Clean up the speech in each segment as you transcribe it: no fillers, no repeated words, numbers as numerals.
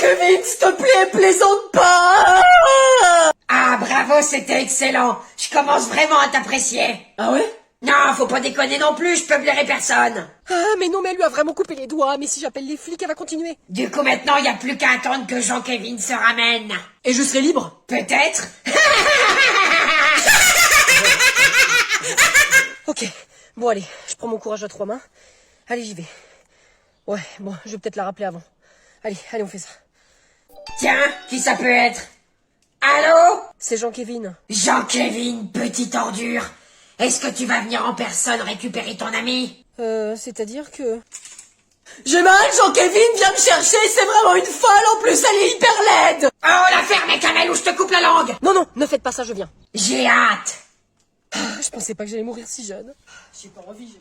Kevin, s'il te plaît, plaisante pas. Ah, bravo, c'était excellent. Je commence vraiment à t'apprécier. Ah ouais? Non, faut pas déconner non plus, je peux blairer personne. Ah, mais non, mais elle lui a vraiment coupé les doigts. Mais si j'appelle les flics, elle va continuer. Du coup, maintenant, y a plus qu'à attendre que Jean-Kevin se ramène. Et je serai libre? Peut-être. Ok. Bon, allez, je prends mon courage à 3 mains. Allez, j'y vais. Ouais, bon, je vais peut-être la rappeler avant. Allez, on fait ça. Tiens, qui ça peut être? Allô? C'est Jean-Kevin. Jean-Kevin, petite ordure. Est-ce que tu vas venir en personne récupérer ton ami? C'est-à-dire que... J'ai mal, Jean-Kevin, viens me chercher, c'est vraiment une folle, en plus elle est hyper laide. Oh, la ferme, Kamel, ou je te coupe la langue. Non, ne faites pas ça, je viens. J'ai hâte. Je pensais pas que j'allais mourir si jeune. J'ai pas envie.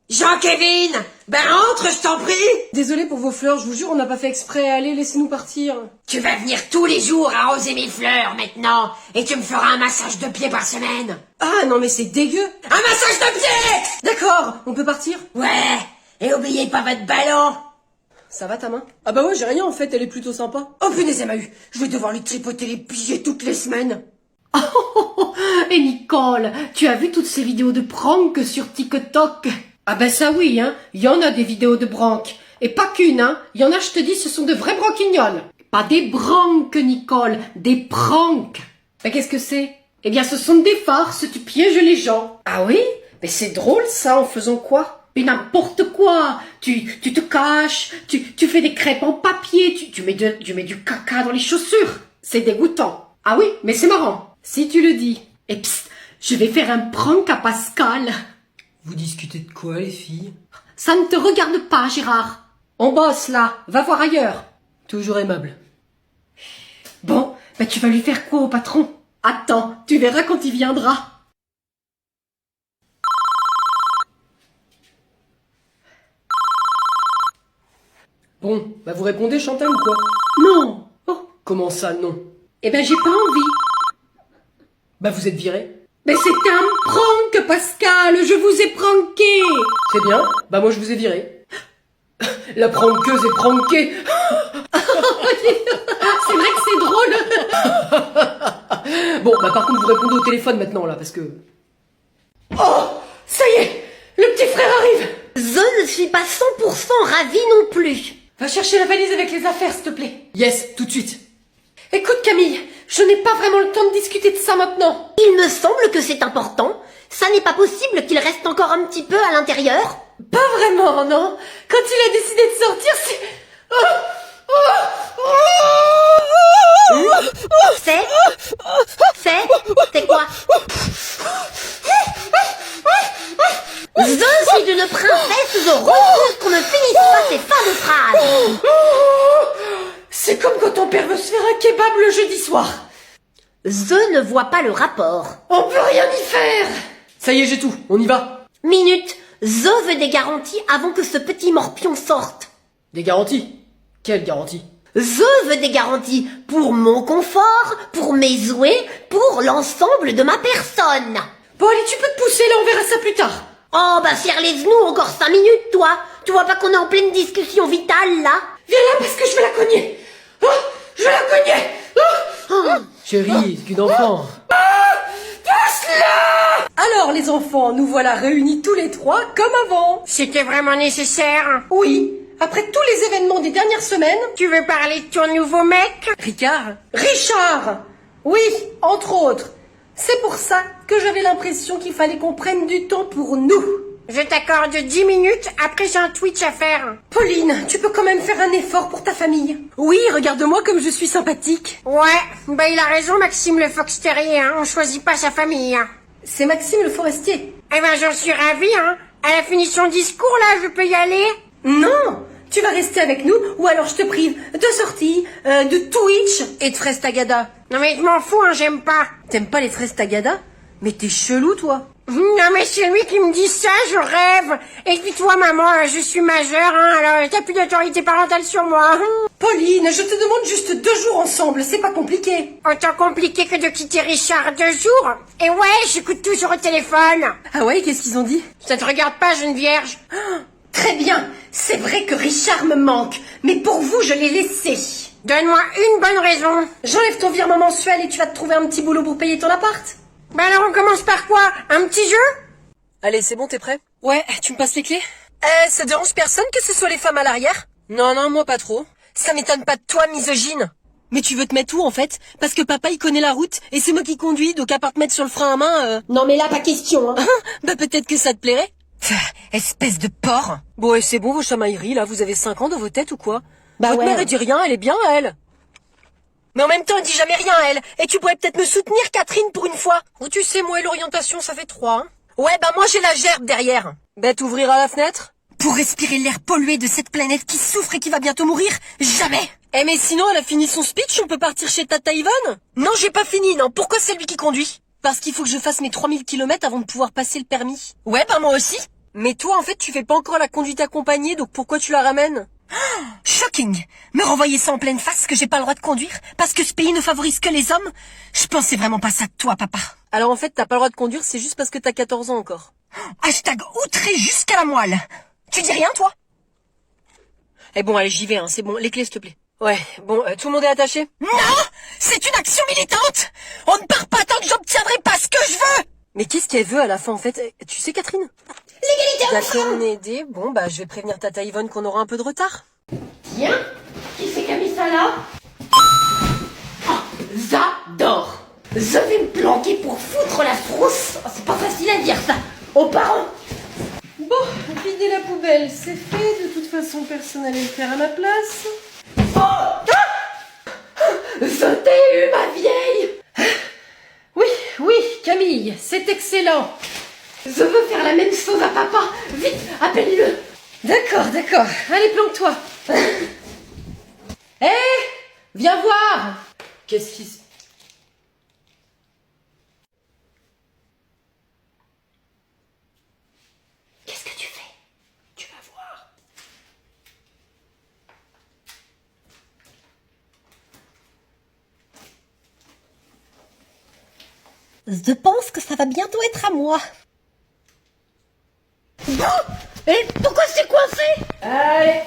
Jean-Kevin, ben entre, je t'en prie. Désolé pour vos fleurs, je vous jure, on n'a pas fait exprès. Allez, laissez-nous partir. Tu vas venir tous les jours arroser mes fleurs maintenant, et tu me feras un massage de pied par semaine. Ah non, mais c'est dégueu. Un massage de pied! D'accord, on peut partir? Ouais, et oubliez pas votre ballon. Ça va ta main? Ah bah ouais, j'ai rien en fait, elle est plutôt sympa. Oh punaise, elle m'a eu. Je vais devoir lui tripoter les pieds toutes les semaines. Et Nicole, tu as vu toutes ces vidéos de prank sur TikTok? Ah ben ça oui, hein, il y en a des vidéos de prank. Et pas qu'une, hein, il y en a, je te dis, ce sont de vrais branquignoles. Pas des branques, Nicole, des pranks. Mais qu'est-ce que c'est? Eh bien, ce sont des farces, tu pièges les gens. Ah oui? Mais c'est drôle ça, en faisant quoi? Mais n'importe quoi. Tu te caches, tu fais des crêpes en papier, tu mets du caca dans les chaussures. C'est dégoûtant. Ah oui, mais c'est marrant. Si tu le dis. Et psst, je vais faire un prank à Pascal. Vous discutez de quoi, les filles? Ça ne te regarde pas, Gérard. On bosse là, va voir ailleurs. Toujours aimable. Bon, ben tu vas lui faire quoi au patron? Attends, tu verras quand il viendra. Bon, bah vous répondez, Chantal, ou quoi? Non. Oh, Comment ça, non? eh ben j'ai pas envie. Bah vous êtes viré. Mais c'était un prank, Pascal, je vous ai pranké. C'est bien, bah moi je vous ai viré. La prankeuse est prankée. C'est vrai que c'est drôle. Bon, bah par contre vous répondez au téléphone maintenant, là, parce que... Oh, ça y est, le petit frère arrive. Je ne suis pas 100% ravie non plus. Va chercher la valise avec les affaires, s'il te plaît. Yes, tout de suite. Écoute, Camille, je n'ai pas vraiment le temps de discuter de ça maintenant. Il me semble que c'est important. Ça n'est pas possible qu'il reste encore un petit peu à l'intérieur. Pas vraiment, non. Quand il a décidé de sortir, c'est... C'est quoi? Je suis une princesse, je refuse qu'on ne finisse pas ces fameuses phrases. C'est comme quand ton père veut se faire un kebab le jeudi soir. Je ne vois pas le rapport. On peut rien y faire. Ça y est, j'ai tout, on y va. Minute, je veux des garanties avant que ce petit morpion sorte. Des garanties? Quelles garanties? Je veux des garanties pour mon confort, pour mes jouets, pour l'ensemble de ma personne. Bon, allez, tu peux te pousser, là, on verra ça plus tard. Oh, bah serre les genoux, encore 5 minutes, toi. Tu vois pas qu'on est en pleine discussion vitale, là? Viens là, parce que je vais la cogner. Oh, je vais la cogner. Chérie, c'est qu'une enfant. Passe-la. Alors, les enfants, nous voilà réunis tous les trois, comme avant. C'était vraiment nécessaire? Oui, après tous les événements des dernières semaines... Tu veux parler de ton nouveau mec? Ricard? Richard. Oui, entre autres. C'est pour ça que j'avais l'impression qu'il fallait qu'on prenne du temps pour nous. Je t'accorde 10 minutes, après j'ai un Twitch à faire. Pauline, tu peux quand même faire un effort pour ta famille. Oui, regarde-moi comme je suis sympathique. Ouais, bah il a raison Maxime le Fox Terrier, hein, on choisit pas sa famille. Hein. C'est Maxime le forestier. Eh ben j'en suis ravie, hein. Elle a fini son discours là, je peux y aller? Non, tu vas rester avec nous ou alors je te prive de sortie, de Twitch Et de fraises tagada. Non mais je m'en fous, hein, j'aime pas. T'aimes pas les fraises tagada? Mais t'es chelou, toi. Non mais c'est lui qui me dit ça, je rêve. Et puis toi maman, je suis majeure, hein, alors t'as plus d'autorité parentale sur moi. Pauline, je te demande juste 2 jours ensemble, c'est pas compliqué. Autant compliqué que de quitter Richard 2 jours. Et ouais, j'écoute toujours au téléphone. Ah ouais, qu'est-ce qu'ils ont dit? Ça te regarde pas, jeune vierge? Très bien, c'est vrai que Richard me manque, mais pour vous, je l'ai laissé. Donne-moi une bonne raison. J'enlève ton virement mensuel et tu vas te trouver un petit boulot pour payer ton appart. Bah alors on commence par quoi? Un petit jeu? Allez, c'est bon, t'es prêt? Ouais, tu me passes les clés? Ça dérange personne que ce soit les femmes à l'arrière? Non, moi pas trop. Ça m'étonne pas de toi, misogyne. Mais tu veux te mettre où, en fait? Parce que papa, il connaît la route, et c'est moi qui conduis, donc à part te mettre sur le frein à main, Non mais là, pas question, hein. Bah peut-être que ça te plairait. Espèce de porc. Bon, et c'est bon, vos chamailleries, là, vous avez 5 ans dans vos têtes ou quoi? Bah Votre ouais. mère, elle dit rien, elle est bien, elle. Mais en même temps, elle dit jamais rien, elle. Et tu pourrais peut-être me soutenir, Catherine, pour une fois. Oh, tu sais, moi et l'orientation, ça fait 3, hein. Ouais, bah moi, j'ai la gerbe derrière. Bah, t'ouvriras la fenêtre? Pour respirer l'air pollué de cette planète qui souffre et qui va bientôt mourir? Jamais. Eh, mais sinon, elle a fini son speech, on peut partir chez Tata Yvonne? Non, j'ai pas fini, non. Pourquoi c'est lui qui conduit? Parce qu'il faut que je fasse mes 3000 km avant de pouvoir passer le permis. Ouais, bah moi aussi. Mais toi, en fait, tu fais pas encore la conduite accompagnée, donc pourquoi tu la ramènes? Shocking! Me renvoyer ça en pleine face que j'ai pas le droit de conduire parce que ce pays ne favorise que les hommes? Je pensais vraiment pas ça de toi, papa. Alors en fait, t'as pas le droit de conduire, c'est juste parce que t'as 14 ans encore. Hashtag outré jusqu'à la moelle. Tu dis rien, toi? Eh bon, allez, j'y vais, hein, c'est bon. Les clés, s'il te plaît. Ouais, bon, tout le monde est attaché? Non! C'est une action militante! On ne part pas tant que j'obtiendrai pas ce que je veux! Mais qu'est-ce qu'elle veut à la fin, en fait? Tu sais, Catherine? L'égalité D'accord, on est aidé. Bon, bah, je vais prévenir Tata Yvonne qu'on aura un peu de retard. Tiens, qui c'est qui a mis ça là? Oh, j'adore. Je vais me planquer pour foutre la frousse. Oh, c'est pas facile à dire ça aux parents. Bon, vider la poubelle, c'est fait. De toute façon, personne n'allait le faire à ma place. Oh ah, je t'ai eu, ma vieille. Oui, Camille, c'est excellent. Je veux faire la même chose à papa. Vite, appelle-le. D'accord. Allez, planque-toi. Hé, viens voir. Qu'est-ce qui se... Qu'est-ce que tu fais? Tu vas voir. Je pense que ça va bientôt être à moi. Et pourquoi c'est coincé? Allez.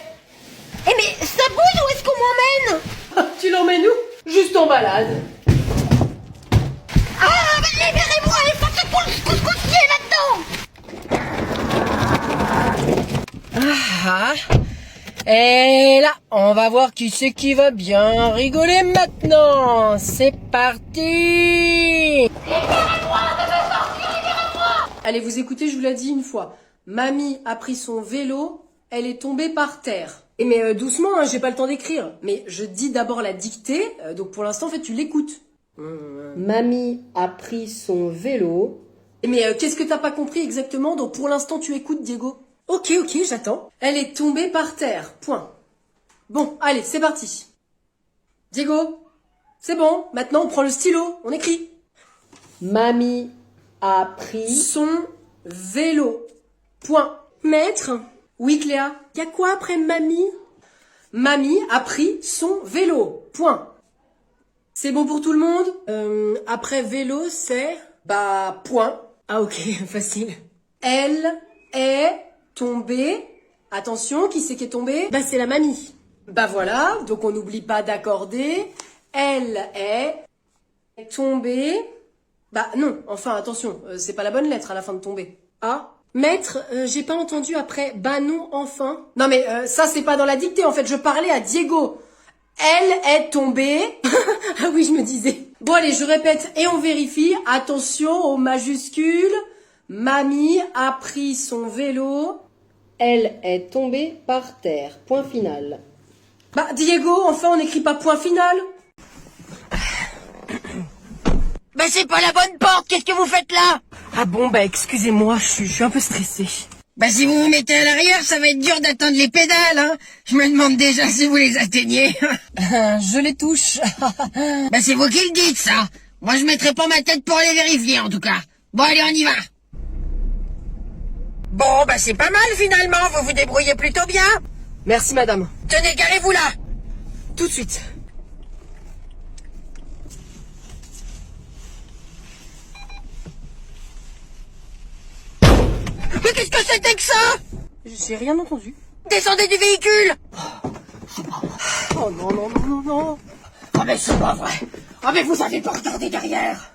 Eh mais ça bouge ou est-ce qu'on m'emmène? Tu l'emmènes où? Juste en balade. Ah, mais libérez-moi et faites tout le couscous qui est là-dedans. Ah. Et là, on va voir qui c'est qui va bien rigoler maintenant. C'est parti. Allez, vous écoutez, je vous l'ai dit une fois. Mamie a pris son vélo, elle est tombée par terre. Et mais doucement, hein, j'ai pas le temps d'écrire. Mais je dis d'abord la dictée, donc pour l'instant, en fait, tu l'écoutes. Mamie a pris son vélo. Mais qu'est-ce que t'as pas compris exactement? Donc pour l'instant, tu écoutes, Diego. Ok, j'attends. Elle est tombée par terre, point. Bon, allez, c'est parti. Diego, c'est bon, maintenant on prend le stylo, on écrit. Mamie a pris son vélo. Point. Maître? Oui, Cléa. Y a quoi après mamie? Mamie a pris son vélo. Point. C'est bon pour tout le monde? Après vélo, c'est... Bah, point. Ah, ok, facile. Elle est tombée. Attention, qui c'est qui est tombée? Bah, c'est la mamie. Bah voilà, donc on n'oublie pas d'accorder. Elle est tombée. Bah non, enfin attention, c'est pas la bonne lettre à la fin de tomber. Ah, maître, j'ai pas entendu après. Bah non, enfin. Non mais ça c'est pas dans la dictée en fait, je parlais à Diego. Elle est tombée. Ah oui, je me disais. Bon allez, je répète et on vérifie. Attention aux majuscules. Mamie a pris son vélo. Elle est tombée par terre. Point final. Bah Diego, enfin on n'écrit pas point final. Bah c'est pas la bonne porte, qu'est-ce que vous faites là? Ah bon, bah excusez-moi, je suis un peu stressée. Bah si vous vous mettez à l'arrière, ça va être dur d'atteindre les pédales, hein. Je me demande déjà si vous les atteignez. Je les touche. Bah c'est vous qui le dites, ça. Moi je mettrai pas ma tête pour les vérifier, en tout cas. Bon allez, on y va. Bon, bah c'est pas mal finalement, vous vous débrouillez plutôt bien. Merci, madame. Tenez, garez-vous là. Tout de suite. Mais qu'est-ce que c'était que ça? J'ai rien entendu. Descendez du véhicule. Oh non, non, non, non, non. Oh mais c'est pas vrai. Oh mais vous avez pas regardé derrière.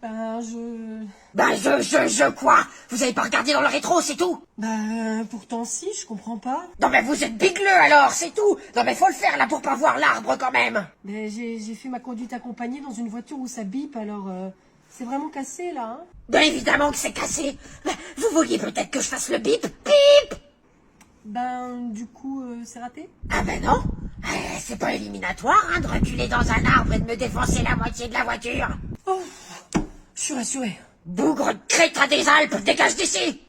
Ben, Je quoi? Vous avez pas regardé dans le rétro, c'est tout? Ben, pourtant si, je comprends pas. Non mais vous êtes bigleux alors, c'est tout. Non mais faut le faire là pour pas voir l'arbre quand même. Ben, j'ai fait ma conduite accompagnée dans une voiture où ça bip, alors c'est vraiment cassé là, hein. Ben évidemment que c'est cassé. Vous vouliez peut-être que je fasse le bip? Bip. Ben, du coup, c'est raté. Ah ben non. C'est pas éliminatoire hein, de reculer dans un arbre et de me défoncer la moitié de la voiture. Oh, je suis rassurée. Bougre de crétin des Alpes, dégage d'ici.